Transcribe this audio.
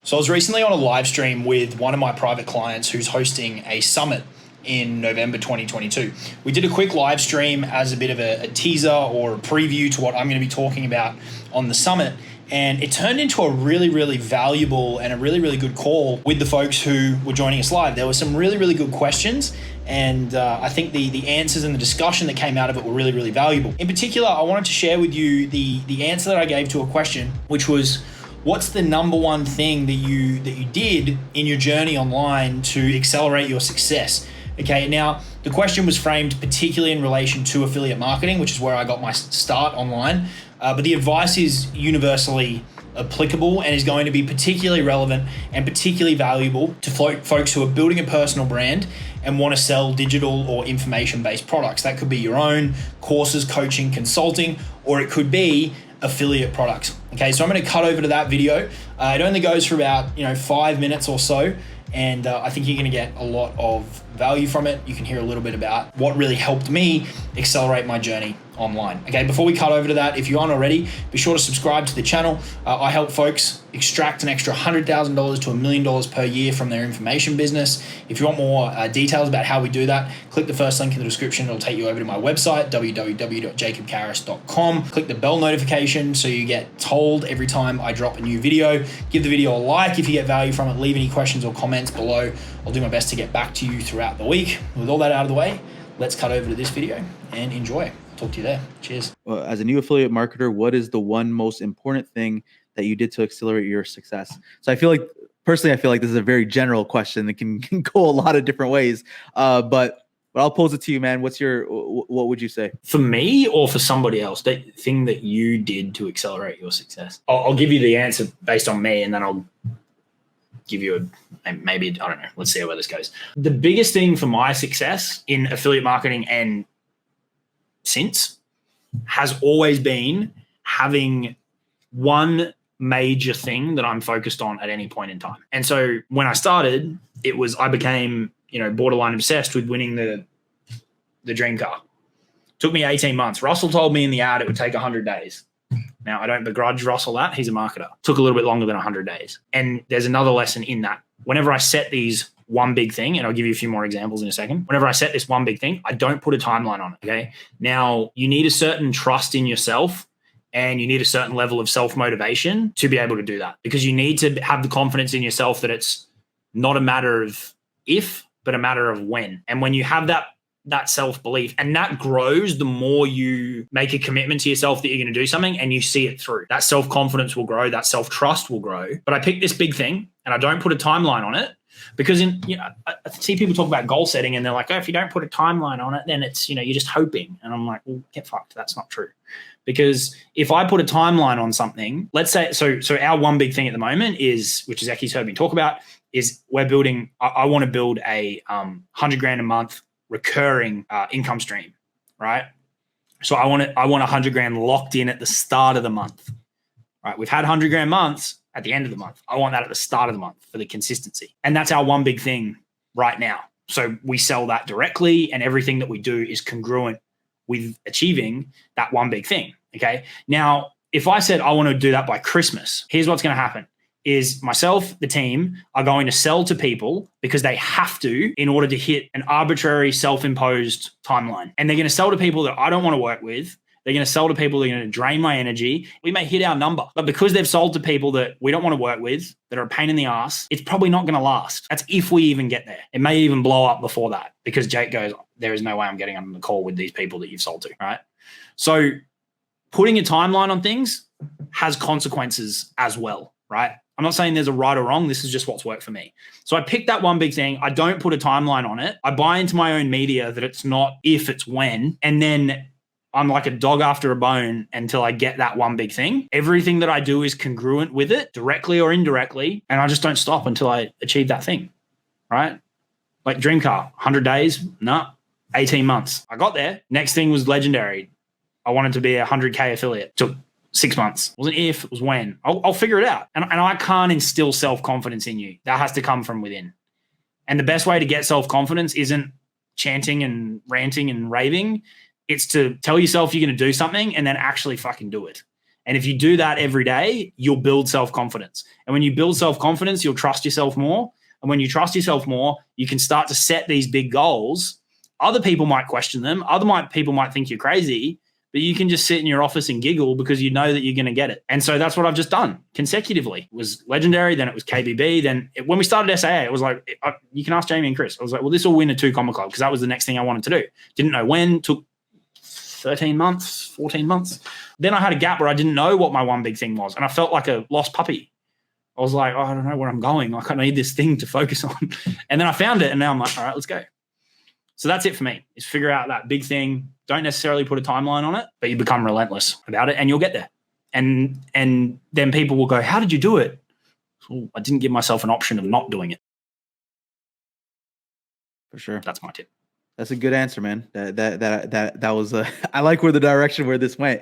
So I was recently on a live stream with one of my private clients who's hosting a summit in November 2022. We did a quick live stream as a bit of a teaser or a preview to what I'm going to be talking about on the summit. And it turned into a really, really valuable and a really, really good call with the folks who were joining us live. There were some really, really good questions. And I think the answers and the discussion that came out of it were really, really valuable. In particular, I wanted to share with you the answer that I gave to a question, which was, what's the number one thing that you did in your journey online to accelerate your success? Okay, now the question was framed particularly in relation to affiliate marketing, which is where I got my start online. But the advice is universally applicable and is going to be particularly relevant and particularly valuable to folks who are building a personal brand and want to sell digital or information-based products. That could be your own courses, coaching, consulting, or it could be affiliate products. Okay, so I'm going to cut over to that video. It only goes for about 5 minutes or so, and I think you're going to get a lot of value from it. You can hear a little bit about what really helped me accelerate my journey online. Okay, before we cut over to that, if you aren't already, be sure to subscribe to the channel. I help folks extract an extra $100,000 to $1 million per year from their information business. If you want more details about how we do that, click the first link in the description. It'll take you over to my website, www.jacobcaris.com. Click the bell notification so you get told every time I drop a new video. Give the video a like if you get value from it. Leave any questions or comments below. I'll do my best to get back to you throughout the week. With all that out of the way, let's cut over to this video and enjoy. Talk to you there. Cheers. Well, as a new affiliate marketer, what is the one most important thing that you did to accelerate your success? So I feel like this is a very general question that can go a lot of different ways. But I'll pose it to you, man. What would you say? For me or for somebody else, the thing that you did to accelerate your success? I'll give you the answer based on me, and then I'll give you maybe, I don't know. Let's see where this goes. The biggest thing for my success in affiliate marketing and since has always been having one major thing that I'm focused on at any point in time. And so when I started, I became, borderline obsessed with winning the dream car. Took me 18 months. Russell told me in the ad it would take 100 days. Now, I don't begrudge Russell that. He's a marketer. Took a little bit longer than 100 days. And there's another lesson in that. Whenever I set these one big thing, and I'll give you a few more examples in a second. Whenever I set this one big thing, I don't put a timeline on it, okay? Now, you need a certain trust in yourself and you need a certain level of self-motivation to be able to do that, because you need to have the confidence in yourself that it's not a matter of if, but a matter of when. And when you have that self-belief, and that grows the more you make a commitment to yourself that you're going to do something and you see it through. That self-confidence will grow, that self-trust will grow. But I picked this big thing and I don't put a timeline on it, because I see people talk about goal setting and they're like, oh, if you don't put a timeline on it, then it's, you're just hoping. And I'm like, well, get fucked. That's not true. Because if I put a timeline on something, let's say, so our one big thing at the moment is, which Zeki's heard me talk about, is we're building, I want to build a $100,000 a month recurring income stream, right? So I want $100,000 locked in at the start of the month, right? We've had $100,000 months at the end of the month. I want that at the start of the month for the consistency. And that's our one big thing right now. So we sell that directly, and everything that we do is congruent with achieving that one big thing. Okay. Now, if I said I want to do that by Christmas, here's what's going to happen. Is myself, the team, are going to sell to people because they have to in order to hit an arbitrary self-imposed timeline. And they're going to sell to people that I don't want to work with. They're going to sell to people that are going to drain my energy. We may hit our number, but because they've sold to people that we don't want to work with, that are a pain in the ass, it's probably not going to last. That's if we even get there. It may even blow up before that, because Jake goes, there is no way I'm getting on the call with these people that you've sold to, right? So putting a timeline on things has consequences as well, right? I'm not saying there's a right or wrong. This is just what's worked for me. So I picked that one big thing. I don't put a timeline on it. I buy into my own media that it's not if, it's when. And then I'm like a dog after a bone until I get that one big thing. Everything that I do is congruent with it, directly or indirectly. And I just don't stop until I achieve that thing, right? Like dream car, 100 days, no, 18 months. I got there. Next thing was legendary. I wanted to be a 100K affiliate. Took 6 months. It wasn't if, it was when. I'll figure it out. And I can't instill self-confidence in you. That has to come from within. And the best way to get self-confidence isn't chanting and ranting and raving. It's to tell yourself you're going to do something and then actually fucking do it. And if you do that every day, you'll build self-confidence. And when you build self-confidence, you'll trust yourself more. And when you trust yourself more, you can start to set these big goals. Other people might question them. People might think you're crazy, but you can just sit in your office and giggle because you know that you're going to get it. And so that's what I've just done consecutively. It was Legendary, then it was KBB. Then when we started SAA, it was like, you can ask Jamie and Chris. I was like, well, this will win a 2 Comma Club because that was the next thing I wanted to do. Didn't know when, took 13 months, 14 months. Then I had a gap where I didn't know what my one big thing was. And I felt like a lost puppy. I was like, I don't know where I'm going. Like, I need this thing to focus on. And then I found it. And now I'm like, all right, let's go. So that's it for me, is figure out that big thing. Don't necessarily put a timeline on it, but you become relentless about it and you'll get there. And then people will go, how did you do it? Well, I didn't give myself an option of not doing it. For sure. That's my tip. That's a good answer, man. That was I like where the direction where this went.